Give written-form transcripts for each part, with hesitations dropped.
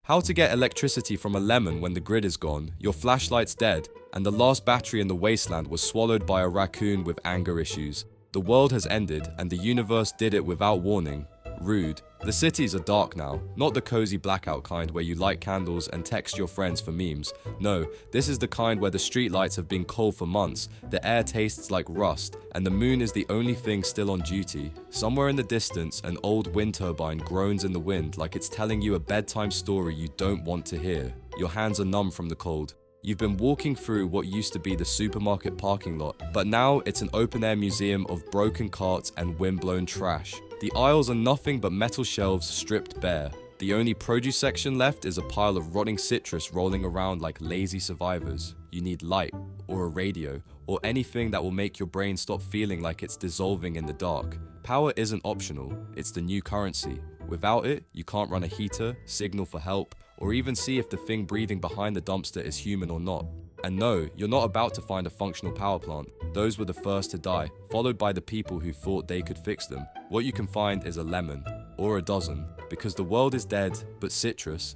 How to get electricity from a lemon when the grid is gone, your flashlight's dead, and the last battery in the wasteland was swallowed by a raccoon with anger issues. The world has ended, and the universe did it without warning. Rude. The cities are dark now, not the cozy blackout kind where you light candles and text your friends for memes. No, this is the kind where the streetlights have been cold for months, the air tastes like rust, and the moon is the only thing still on duty. Somewhere in the distance, an old wind turbine groans in the wind like it's telling you a bedtime story you don't want to hear. Your hands are numb from the cold. You've been walking through what used to be the supermarket parking lot, but now it's an open-air museum of broken carts and wind-blown trash. The aisles are nothing but metal shelves stripped bare. The only produce section left is a pile of rotting citrus rolling around like lazy survivors. You need light, or a radio, or anything that will make your brain stop feeling like it's dissolving in the dark. Power isn't optional, it's the new currency. Without it, you can't run a heater, signal for help, or even see if the thing breathing behind the dumpster is human or not. And no, you're not about to find a functional power plant. Those were the first to die, followed by the people who thought they could fix them. What you can find is a lemon, or a dozen, because the world is dead, but citrus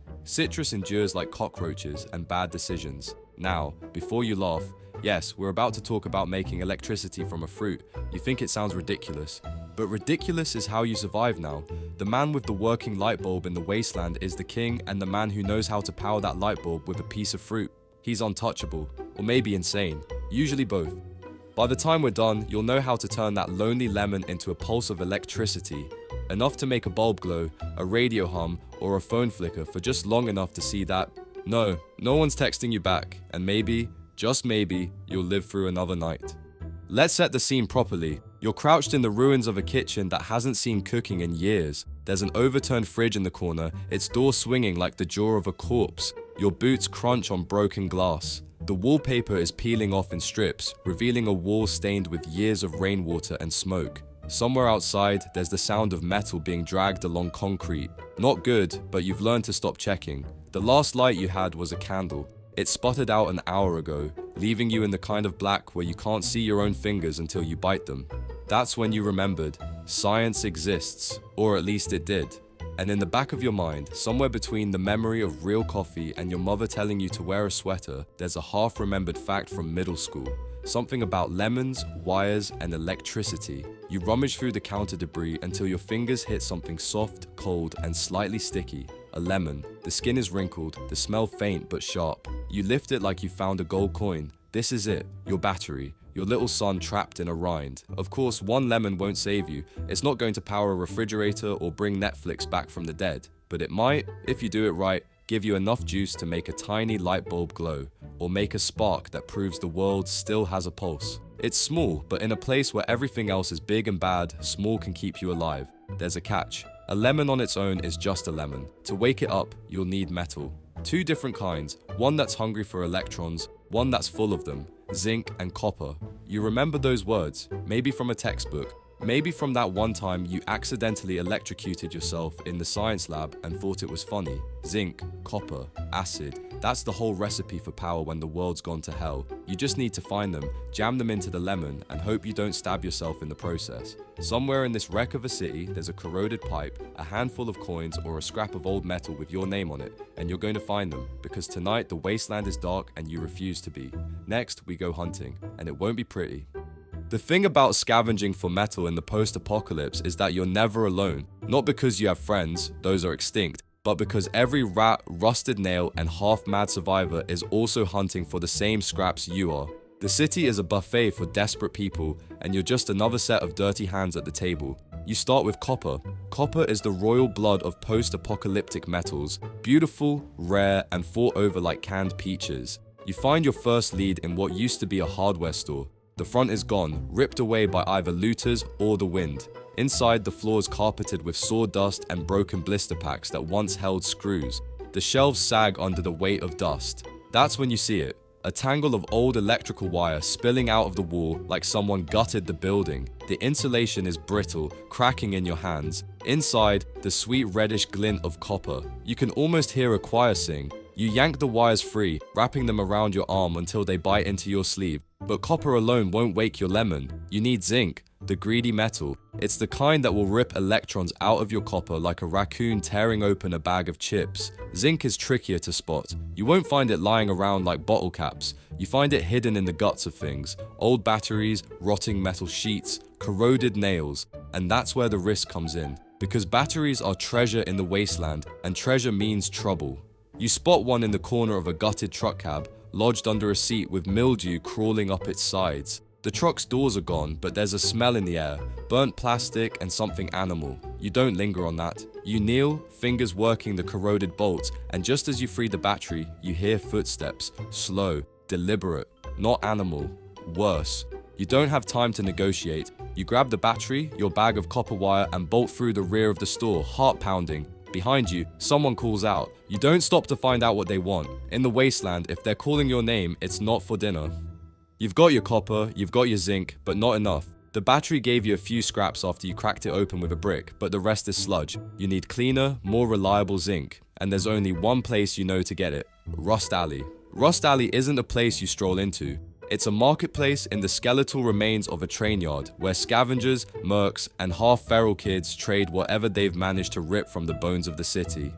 endures like cockroaches and bad decisions. Now, before you laugh, yes, we're about to talk about making electricity from a fruit. You think it sounds ridiculous, but ridiculous is how you survive now. The man with the working light bulb in the wasteland is the king, and the man who knows how to power that light bulb with a piece of fruit. He's untouchable, or maybe insane, usually both. By the time we're done, you'll know how to turn that lonely lemon into a pulse of electricity, enough to make a bulb glow, a radio hum, or a phone flicker for just long enough to see that, no one's texting you back, and maybe, just maybe, you'll live through another night. Let's set the scene properly. You're crouched in the ruins of a kitchen that hasn't seen cooking in years. There's an overturned fridge in the corner, its door swinging like the jaw of a corpse. Your boots crunch on broken glass. The wallpaper is peeling off in strips, revealing a wall stained with years of rainwater and smoke. Somewhere outside, there's the sound of metal being dragged along concrete. Not good, but you've learned to stop checking. The last light you had was a candle. It sputtered out an hour ago, leaving you in the kind of black where you can't see your own fingers until you bite them. That's when you remembered, science exists, or at least it did. And in the back of your mind, somewhere between the memory of real coffee and your mother telling you to wear a sweater, there's a half-remembered fact from middle school. Something about lemons, wires, and electricity. You rummage through the counter debris until your fingers hit something soft, cold, and slightly sticky. A lemon. The skin is wrinkled, the smell faint but sharp. You lift it like you found a gold coin. This is it, your battery. Your little son trapped in a rind. Of course, one lemon won't save you. It's not going to power a refrigerator or bring Netflix back from the dead. But it might, if you do it right, give you enough juice to make a tiny light bulb glow, or make a spark that proves the world still has a pulse. It's small, but in a place where everything else is big and bad, small can keep you alive. There's a catch. A lemon on its own is just a lemon. To wake it up, you'll need metal. Two different kinds, one that's hungry for electrons, one that's full of them. Zinc and copper. You remember those words, maybe from a textbook, maybe from that one time you accidentally electrocuted yourself in the science lab and thought it was funny. Zinc, copper, acid. That's the whole recipe for power when the world's gone to hell. You just need to find them, jam them into the lemon, and hope you don't stab yourself in the process. Somewhere in this wreck of a city, there's a corroded pipe, a handful of coins, or a scrap of old metal with your name on it, and you're going to find them, because tonight the wasteland is dark and you refuse to be. Next, we go hunting, and it won't be pretty. The thing about scavenging for metal in the post-apocalypse is that you're never alone, not because you have friends, those are extinct, but because every rat, rusted nail, and half-mad survivor is also hunting for the same scraps you are. The city is a buffet for desperate people, and you're just another set of dirty hands at the table. You start with copper. Copper is the royal blood of post-apocalyptic metals, beautiful, rare, and fought over like canned peaches. You find your first lead in what used to be a hardware store. The front is gone, ripped away by either looters or the wind. Inside, the floor is carpeted with sawdust and broken blister packs that once held screws. The shelves sag under the weight of dust. That's when you see it. A tangle of old electrical wire spilling out of the wall like someone gutted the building. The insulation is brittle, cracking in your hands. Inside, the sweet reddish glint of copper. You can almost hear a choir sing. You yank the wires free, wrapping them around your arm until they bite into your sleeve. But copper alone won't wake your lemon. You need zinc, the greedy metal. It's the kind that will rip electrons out of your copper like a raccoon tearing open a bag of chips. Zinc is trickier to spot. You won't find it lying around like bottle caps. You find it hidden in the guts of things. Old batteries, rotting metal sheets, corroded nails. And that's where the risk comes in. Because batteries are treasure in the wasteland, and treasure means trouble. You spot one in the corner of a gutted truck cab, lodged under a seat with mildew crawling up its sides. The truck's doors are gone, but there's a smell in the air, burnt plastic and something animal. You don't linger on that. You kneel, fingers working the corroded bolts, and just as you free the battery, you hear footsteps. Slow, deliberate, not animal. Worse. You don't have time to negotiate. You grab the battery, your bag of copper wire, and bolt through the rear of the store, heart pounding. Behind you, someone calls out. You don't stop to find out what they want. In the wasteland, if they're calling your name, it's not for dinner. You've got your copper, you've got your zinc, but not enough. The battery gave you a few scraps after you cracked it open with a brick, but the rest is sludge. You need cleaner, more reliable zinc, and there's only one place you know to get it: Rust Alley. Rust Alley isn't a place you stroll into. It's a marketplace in the skeletal remains of a train yard, where scavengers, mercs, and half-feral kids trade whatever they've managed to rip from the bones of the city.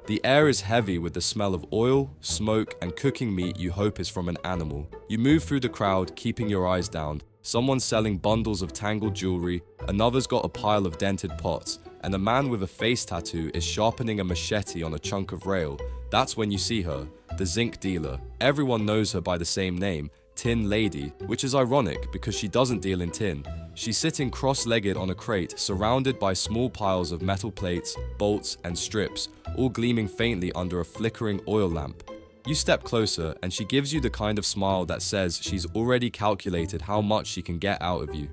The air is heavy with the smell of oil, smoke, and cooking meat you hope is from an animal. You move through the crowd, keeping your eyes down. Someone's selling bundles of tangled jewelry, another's got a pile of dented pots, and a man with a face tattoo is sharpening a machete on a chunk of rail. That's when you see her, the zinc dealer. Everyone knows her by the same name, Tin Lady, which is ironic because she doesn't deal in tin. She's sitting cross-legged on a crate, surrounded by small piles of metal plates, bolts, and strips, all gleaming faintly under a flickering oil lamp. You step closer, and she gives you the kind of smile that says she's already calculated how much she can get out of you.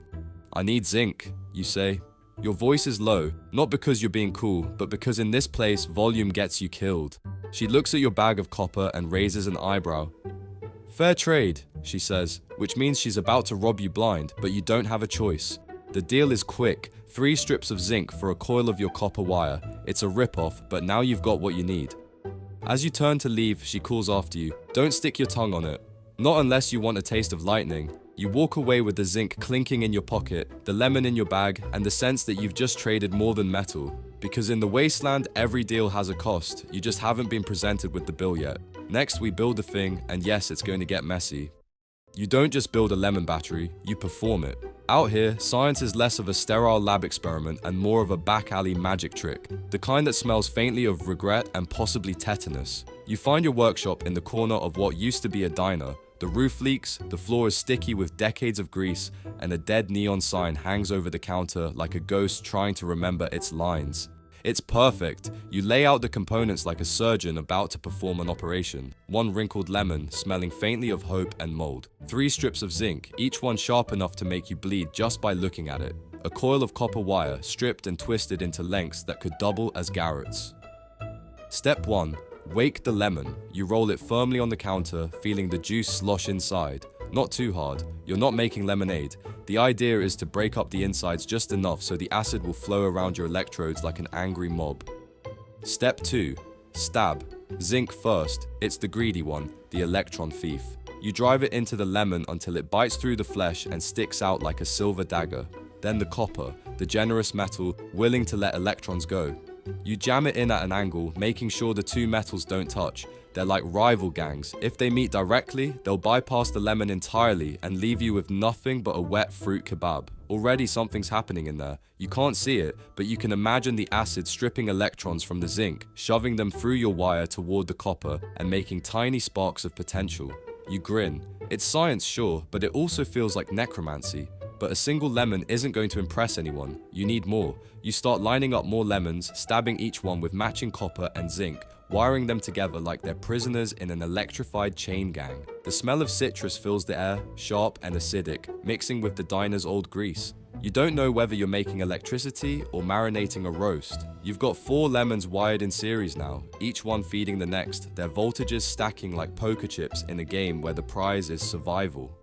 "I need zinc," you say. Your voice is low, not because you're being cool, but because in this place, volume gets you killed. She looks at your bag of copper and raises an eyebrow. "Fair trade," she says, which means she's about to rob you blind, but you don't have a choice. The deal is quick, 3 strips of zinc for a coil of your copper wire. It's a rip-off, but now you've got what you need. As you turn to leave, she calls after you. "Don't stick your tongue on it. Not unless you want a taste of lightning." You walk away with the zinc clinking in your pocket, the lemon in your bag, and the sense that you've just traded more than metal. Because in the wasteland, every deal has a cost. You just haven't been presented with the bill yet. Next, we build the thing, and yes, it's going to get messy. You don't just build a lemon battery, you perform it. Out here, science is less of a sterile lab experiment and more of a back alley magic trick, the kind that smells faintly of regret and possibly tetanus. You find your workshop in the corner of what used to be a diner. The roof leaks, the floor is sticky with decades of grease, and a dead neon sign hangs over the counter like a ghost trying to remember its lines. It's perfect. You lay out the components like a surgeon about to perform an operation. 1 wrinkled lemon, smelling faintly of hope and mold. 3 strips of zinc, each one sharp enough to make you bleed just by looking at it. A coil of copper wire, stripped and twisted into lengths that could double as garrots. Step 1. Wake the lemon. You roll it firmly on the counter, feeling the juice slosh inside. Not too hard. You're not making lemonade. The idea is to break up the insides just enough so the acid will flow around your electrodes like an angry mob. Step 2. Stab. Zinc first. It's the greedy one, the electron thief. You drive it into the lemon until it bites through the flesh and sticks out like a silver dagger. Then the copper, the generous metal, willing to let electrons go. You jam it in at an angle, making sure the 2 metals don't touch. They're like rival gangs. If they meet directly, they'll bypass the lemon entirely and leave you with nothing but a wet fruit kebab. Already something's happening in there. You can't see it, but you can imagine the acid stripping electrons from the zinc, shoving them through your wire toward the copper and making tiny sparks of potential. You grin. It's science, sure, but it also feels like necromancy. But a single lemon isn't going to impress anyone. You need more. You start lining up more lemons, stabbing each one with matching copper and zinc, wiring them together like they're prisoners in an electrified chain gang. The smell of citrus fills the air, sharp and acidic, mixing with the diner's old grease. You don't know whether you're making electricity or marinating a roast. You've got 4 lemons wired in series now, each one feeding the next, their voltages stacking like poker chips in a game where the prize is survival.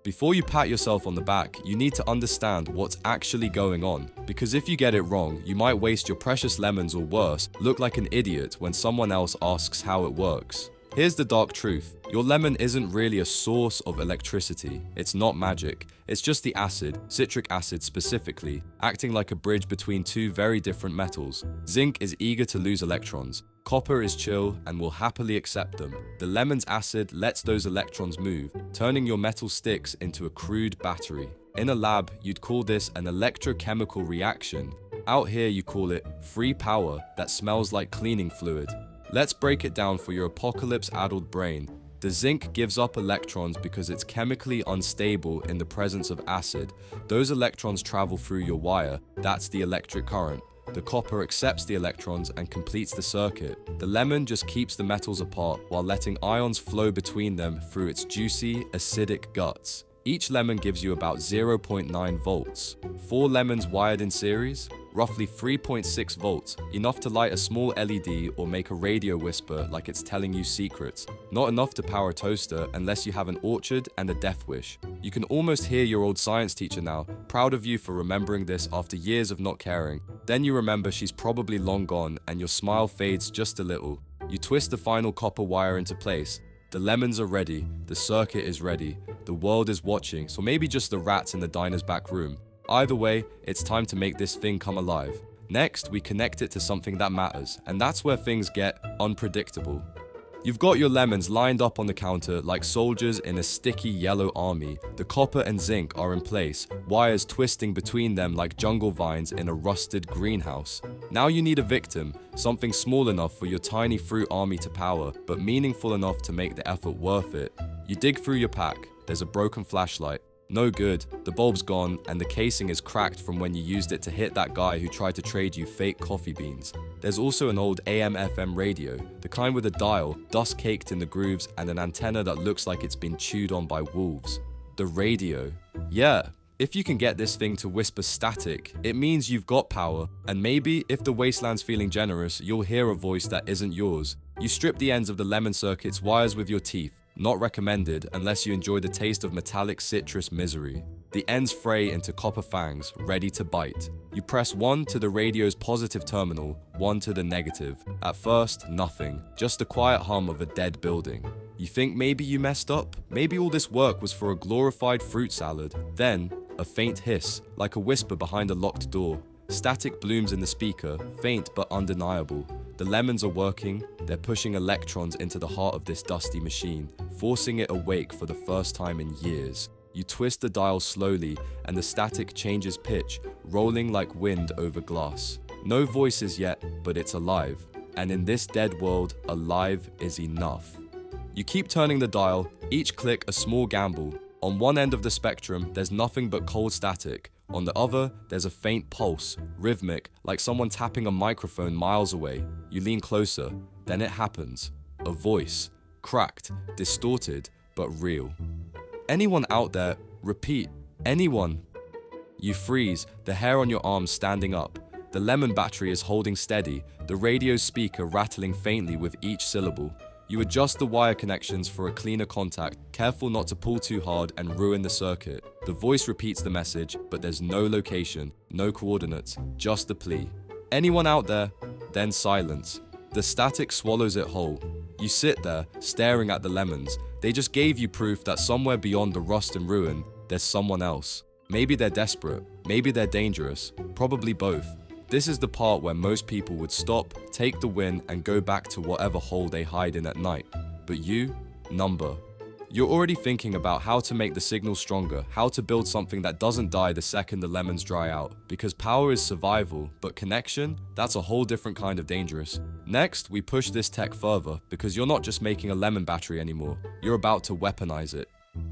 Before you pat yourself on the back, you need to understand what's actually going on, because if you get it wrong, you might waste your precious lemons or worse, look like an idiot when someone else asks how it works. Here's the dark truth. Your lemon isn't really a source of electricity. It's not magic. It's just the acid, citric acid specifically, acting like a bridge between two very different metals. Zinc is eager to lose electrons. Copper is chill and will happily accept them. The lemon's acid lets those electrons move, turning your metal sticks into a crude battery. In a lab, you'd call this an electrochemical reaction. Out here, you call it free power that smells like cleaning fluid. Let's break it down for your apocalypse-addled brain. The zinc gives up electrons because it's chemically unstable in the presence of acid. Those electrons travel through your wire. That's the electric current. The copper accepts the electrons and completes the circuit. The lemon just keeps the metals apart while letting ions flow between them through its juicy, acidic guts. Each lemon gives you about 0.9 volts. 4 lemons wired in series, roughly 3.6 volts, enough to light a small LED or make a radio whisper like it's telling you secrets. Not enough to power a toaster unless you have an orchard and a death wish. You can almost hear your old science teacher now, proud of you for remembering this after years of not caring. Then you remember she's probably long gone and your smile fades just a little. You twist the final copper wire into place. The lemons are ready, the circuit is ready, the world is watching, so maybe just the rats in the diner's back room. Either way, it's time to make this thing come alive. Next, we connect it to something that matters, and that's where things get unpredictable. You've got your lemons lined up on the counter like soldiers in a sticky yellow army. The copper and zinc are in place, wires twisting between them like jungle vines in a rusted greenhouse. Now you need a victim, something small enough for your tiny fruit army to power, but meaningful enough to make the effort worth it. You dig through your pack. There's a broken flashlight. No good, the bulb's gone and the casing is cracked from when you used it to hit that guy who tried to trade you fake coffee beans. There's also an old AM/FM radio, the kind with a dial, dust caked in the grooves and an antenna that looks like it's been chewed on by wolves. The radio. Yeah, if you can get this thing to whisper static, it means you've got power, and maybe if the wasteland's feeling generous, you'll hear a voice that isn't yours. You strip the ends of the lemon circuit's wires with your teeth. Not recommended unless you enjoy the taste of metallic citrus misery. The ends fray into copper fangs, ready to bite. You press 1 to the radio's positive terminal, 1 to the negative. At first, nothing, just the quiet hum of a dead building. You think maybe you messed up? Maybe all this work was for a glorified fruit salad. Then, a faint hiss, like a whisper behind a locked door. Static blooms in the speaker, faint but undeniable. The lemons are working, they're pushing electrons into the heart of this dusty machine, forcing it awake for the first time in years. You twist the dial slowly, and the static changes pitch, rolling like wind over glass. No voices yet, but it's alive. And in this dead world, alive is enough. You keep turning the dial, each click a small gamble. On one end of the spectrum, there's nothing but cold static. On the other, there's a faint pulse, rhythmic, like someone tapping a microphone miles away. You lean closer, then it happens. A voice, cracked, distorted, but real. Anyone out there? Repeat, anyone. You freeze, the hair on your arms standing up. The lemon battery is holding steady, the radio speaker rattling faintly with each syllable. You adjust the wire connections for a cleaner contact, careful not to pull too hard and ruin the circuit. The voice repeats the message, but there's no location, no coordinates, just the plea. Anyone out there? Then silence. The static swallows it whole. You sit there, staring at the lemons. They just gave you proof that somewhere beyond the rust and ruin, there's someone else. Maybe they're desperate, maybe they're dangerous, probably both. This is the part where most people would stop, take the win, and go back to whatever hole they hide in at night. But you? Number. You're already thinking about how to make the signal stronger, how to build something that doesn't die the second the lemons dry out. Because power is survival, but connection? That's a whole different kind of dangerous. Next, we push this tech further, because you're not just making a lemon battery anymore, you're about to weaponize it.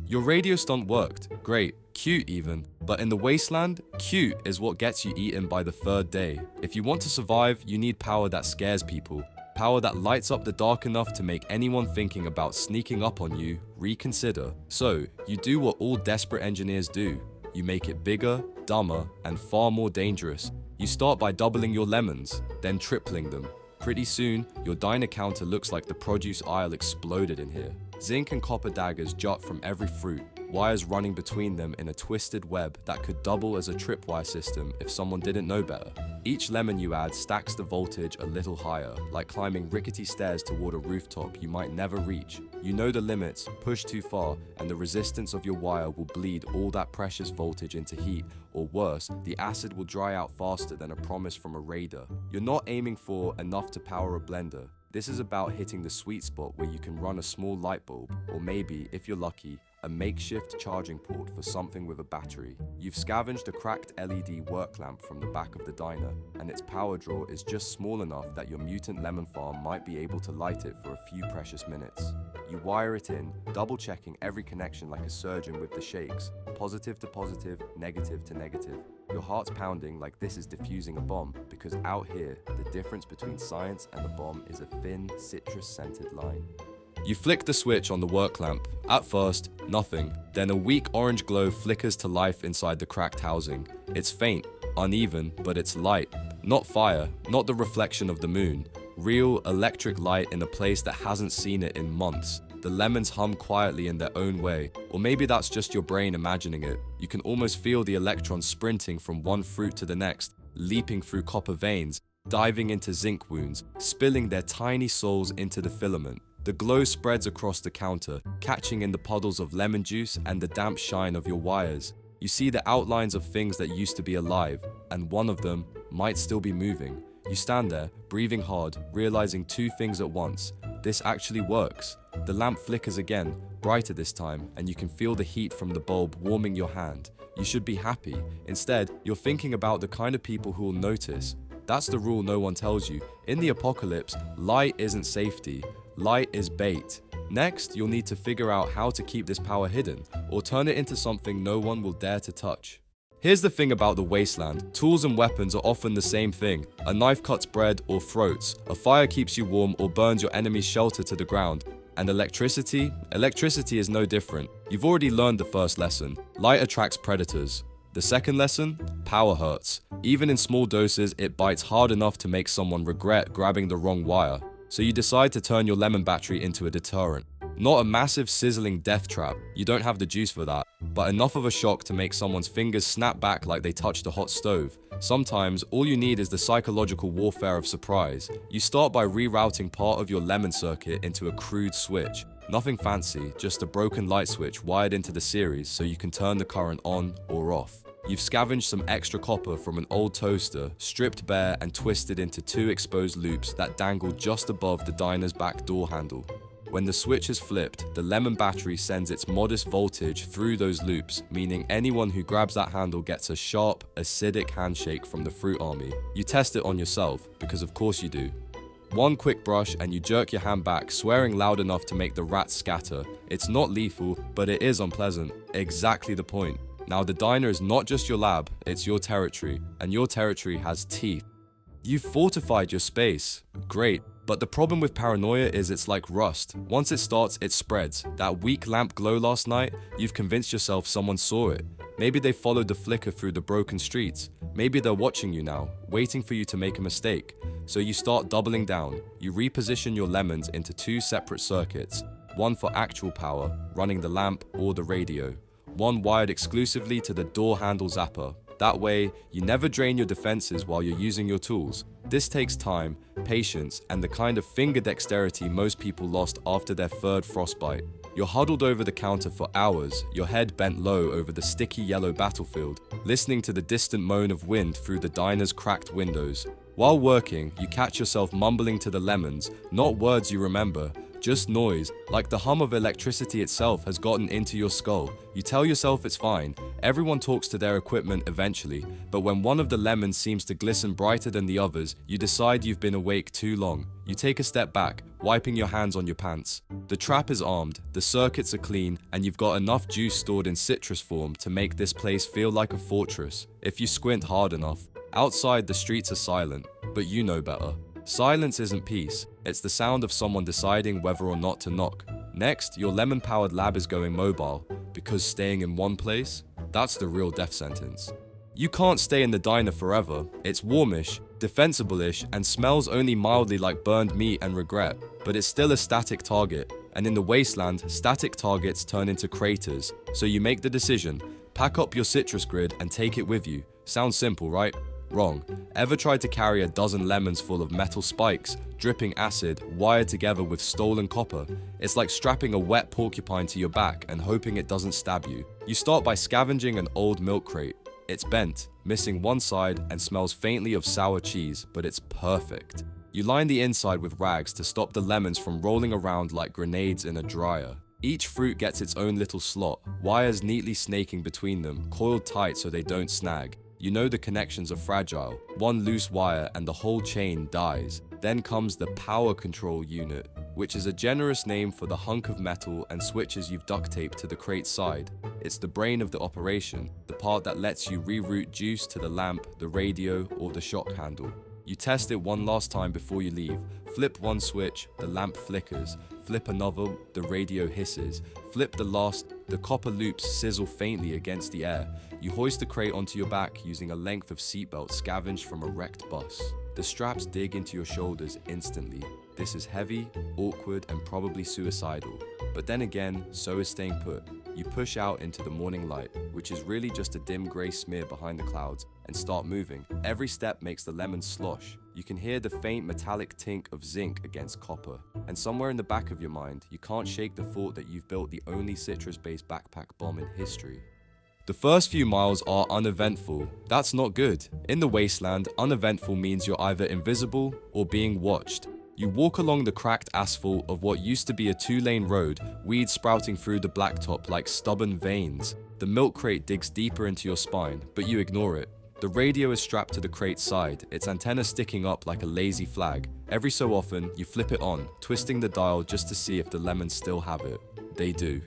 Your radio stunt worked, great, cute even, but in the wasteland, cute is what gets you eaten by the third day. If you want to survive, you need power that scares people, power that lights up the dark enough to make anyone thinking about sneaking up on you reconsider. So, you do what all desperate engineers do. You make it bigger, dumber, and far more dangerous. You start by doubling your lemons, then tripling them. Pretty soon, your diner counter looks like the produce aisle exploded in here. Zinc and copper daggers jut from every fruit, wires running between them in a twisted web that could double as a tripwire system if someone didn't know better. Each lemon you add stacks the voltage a little higher, like climbing rickety stairs toward a rooftop you might never reach. You know the limits, push too far, and the resistance of your wire will bleed all that precious voltage into heat, or worse, the acid will dry out faster than a promise from a raider. You're not aiming for enough to power a blender. This is about hitting the sweet spot where you can run a small light bulb, or maybe, if you're lucky, a makeshift charging port for something with a battery. You've scavenged a cracked LED work lamp from the back of the diner, and its power draw is just small enough that your mutant lemon farm might be able to light it for a few precious minutes. You wire it in, double-checking every connection like a surgeon with the shakes, positive to positive, negative to negative. Your heart's pounding like this is defusing a bomb, because out here, the difference between science and a bomb is a thin, citrus-scented line. You flick the switch on the work lamp. At first, nothing. Then a weak orange glow flickers to life inside the cracked housing. It's faint, uneven, but it's light. Not fire, not the reflection of the moon. Real, electric light in a place that hasn't seen it in months. The lemons hum quietly in their own way, or maybe that's just your brain imagining it. You can almost feel the electrons sprinting from one fruit to the next, leaping through copper veins, diving into zinc wounds, spilling their tiny souls into the filament. The glow spreads across the counter, catching in the puddles of lemon juice and the damp shine of your wires. You see the outlines of things that used to be alive, and one of them might still be moving. You stand there, breathing hard, realizing two things at once. This actually works. The lamp flickers again, brighter this time, and you can feel the heat from the bulb warming your hand. You should be happy. Instead, you're thinking about the kind of people who will notice. That's the rule no one tells you. In the apocalypse, light isn't safety. Light is bait. Next, you'll need to figure out how to keep this power hidden, or turn it into something no one will dare to touch. Here's the thing about the wasteland. Tools and weapons are often the same thing. A knife cuts bread or throats. A fire keeps you warm or burns your enemy's shelter to the ground. And electricity? Electricity is no different. You've already learned the first lesson. Light attracts predators. The second lesson? Power hurts. Even in small doses, it bites hard enough to make someone regret grabbing the wrong wire. So you decide to turn your lemon battery into a deterrent. Not a massive sizzling death trap, you don't have the juice for that, but enough of a shock to make someone's fingers snap back like they touched a hot stove. Sometimes, all you need is the psychological warfare of surprise. You start by rerouting part of your lemon circuit into a crude switch. Nothing fancy, just a broken light switch wired into the series so you can turn the current on or off. You've scavenged some extra copper from an old toaster, stripped bare and twisted into two exposed loops that dangle just above the diner's back door handle. When the switch is flipped, the lemon battery sends its modest voltage through those loops, meaning anyone who grabs that handle gets a sharp, acidic handshake from the fruit army. You test it on yourself, because of course you do. One quick brush and you jerk your hand back, swearing loud enough to make the rats scatter. It's not lethal, but it is unpleasant. Exactly the point. Now the diner is not just your lab, it's your territory, and your territory has teeth. You've fortified your space. Great. But the problem with paranoia is it's like rust. Once it starts, it spreads. That weak lamp glow last night, you've convinced yourself someone saw it. Maybe they followed the flicker through the broken streets. Maybe they're watching you now, waiting for you to make a mistake. So you start doubling down. You reposition your lemons into two separate circuits. One for actual power, running the lamp or the radio. One wired exclusively to the door handle zapper. That way, you never drain your defenses while you're using your tools. This takes time, patience, and the kind of finger dexterity most people lost after their third frostbite. You're huddled over the counter for hours, your head bent low over the sticky yellow battlefield, listening to the distant moan of wind through the diner's cracked windows. While working, you catch yourself mumbling to the lemons, not words you remember, just noise, like the hum of electricity itself has gotten into your skull. You tell yourself it's fine. Everyone talks to their equipment eventually, but when one of the lemons seems to glisten brighter than the others, you decide you've been awake too long. You take a step back, wiping your hands on your pants. The trap is armed, the circuits are clean, and you've got enough juice stored in citrus form to make this place feel like a fortress, if you squint hard enough. Outside, the streets are silent, but you know better. Silence isn't peace, it's the sound of someone deciding whether or not to knock. Next, your lemon-powered lab is going mobile, because staying in one place, that's the real death sentence. You can't stay in the diner forever. It's warmish, defensible-ish, and smells only mildly like burned meat and regret, but it's still a static target, And in the wasteland, static targets turn into craters. So you make the decision, pack up your citrus grid and take it with you. Sounds simple, right? Wrong. Ever tried to carry a dozen lemons full of metal spikes, dripping acid, wired together with stolen copper? It's like strapping a wet porcupine to your back and hoping it doesn't stab you. You start by scavenging an old milk crate. It's bent, missing one side, and smells faintly of sour cheese, but it's perfect. You line the inside with rags to stop the lemons from rolling around like grenades in a dryer. Each fruit gets its own little slot, wires neatly snaking between them, coiled tight so they don't snag. You know the connections are fragile. One loose wire and the whole chain dies. Then comes the power control unit, which is a generous name for the hunk of metal and switches you've duct taped to the crate's side. It's the brain of the operation, the part that lets you reroute juice to the lamp, the radio, or the shock handle. You test it one last time before you leave. Flip one switch, the lamp flickers. Flip another, the radio hisses. Flip the last, the copper loops sizzle faintly against the air. You hoist the crate onto your back using a length of seatbelt scavenged from a wrecked bus. The straps dig into your shoulders instantly. This is heavy, awkward, and probably suicidal. But then again, so is staying put. You push out into the morning light, which is really just a dim grey smear behind the clouds, and start moving. Every step makes the lemons slosh. You can hear the faint metallic tink of zinc against copper. And somewhere in the back of your mind, you can't shake the thought that you've built the only citrus-based backpack bomb in history. The first few miles are uneventful. That's not good. In the wasteland, uneventful means you're either invisible or being watched. You walk along the cracked asphalt of what used to be a 2-lane road, weeds sprouting through the blacktop like stubborn veins. The milk crate digs deeper into your spine, but you ignore it. The radio is strapped to the crate's side, its antenna sticking up like a lazy flag. Every so often, you flip it on, twisting the dial just to see if the lemons still have it. They do.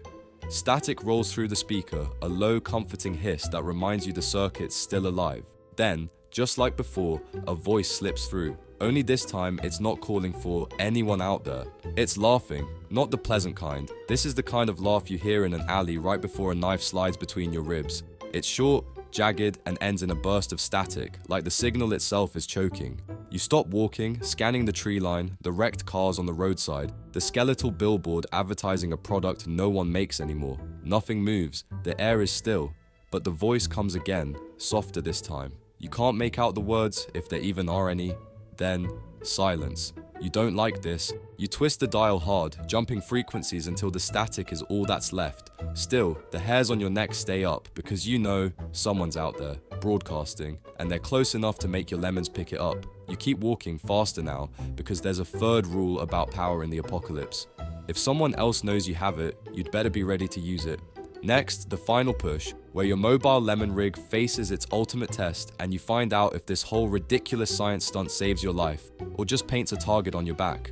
Static rolls through the speaker, a low, comforting hiss that reminds you the circuit's still alive. Then, just like before, a voice slips through. Only this time, it's not calling for anyone out there. It's laughing, not the pleasant kind. This is the kind of laugh you hear in an alley right before a knife slides between your ribs. It's short, jagged, and ends in a burst of static, like the signal itself is choking. You stop walking, scanning the tree line, the wrecked cars on the roadside, the skeletal billboard advertising a product no one makes anymore. Nothing moves, the air is still, but the voice comes again, softer this time. You can't make out the words, if there even are any. Then, silence. You don't like this. You twist the dial hard, jumping frequencies until the static is all that's left. Still, the hairs on your neck stay up because you know someone's out there, broadcasting, and they're close enough to make your lemons pick it up. You keep walking faster now because there's a third rule about power in the apocalypse. If someone else knows you have it, you'd better be ready to use it. Next, the final push, where your mobile lemon rig faces its ultimate test and you find out if this whole ridiculous science stunt saves your life, or just paints a target on your back.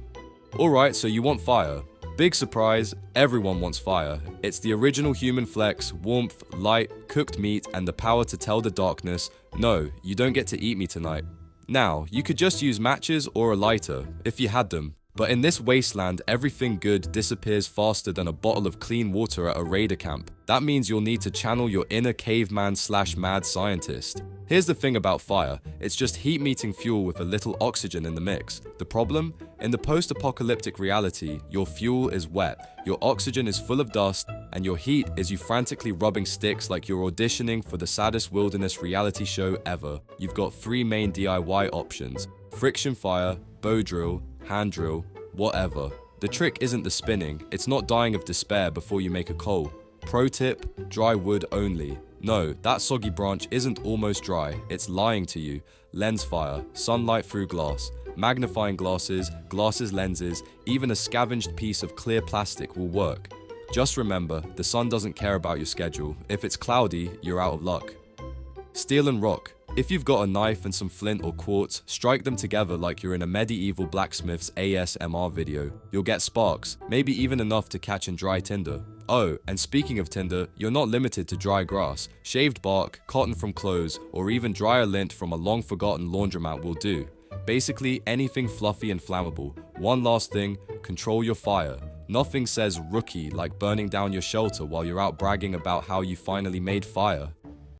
Alright, so you want fire. Big surprise, everyone wants fire. It's the original human flex, warmth, light, cooked meat, and the power to tell the darkness, no, you don't get to eat me tonight. Now, you could just use matches or a lighter, if you had them. But in this wasteland, everything good disappears faster than a bottle of clean water at a raider camp. That means you'll need to channel your inner caveman/mad scientist. Here's the thing about fire, it's just heat-meeting fuel with a little oxygen in the mix. The problem? In the post-apocalyptic reality, your fuel is wet, your oxygen is full of dust, and your heat is you frantically rubbing sticks like you're auditioning for the saddest wilderness reality show ever. You've got 3 main DIY options: friction fire, bow drill, hand drill, whatever. The trick isn't the spinning, it's not dying of despair before you make a coal. Pro tip, dry wood only. No, that soggy branch isn't almost dry, it's lying to you. Lens fire, sunlight through glass, magnifying glasses, glasses lenses, even a scavenged piece of clear plastic will work. Just remember, the sun doesn't care about your schedule. If it's cloudy, you're out of luck. Steel and rock. If you've got a knife and some flint or quartz, strike them together like you're in a medieval blacksmith's ASMR video. You'll get sparks, maybe even enough to catch in dry tinder. Oh, and speaking of tinder, you're not limited to dry grass. Shaved bark, cotton from clothes, or even dryer lint from a long-forgotten laundromat will do. Basically, anything fluffy and flammable. One last thing, control your fire. Nothing says rookie like burning down your shelter while you're out bragging about how you finally made fire.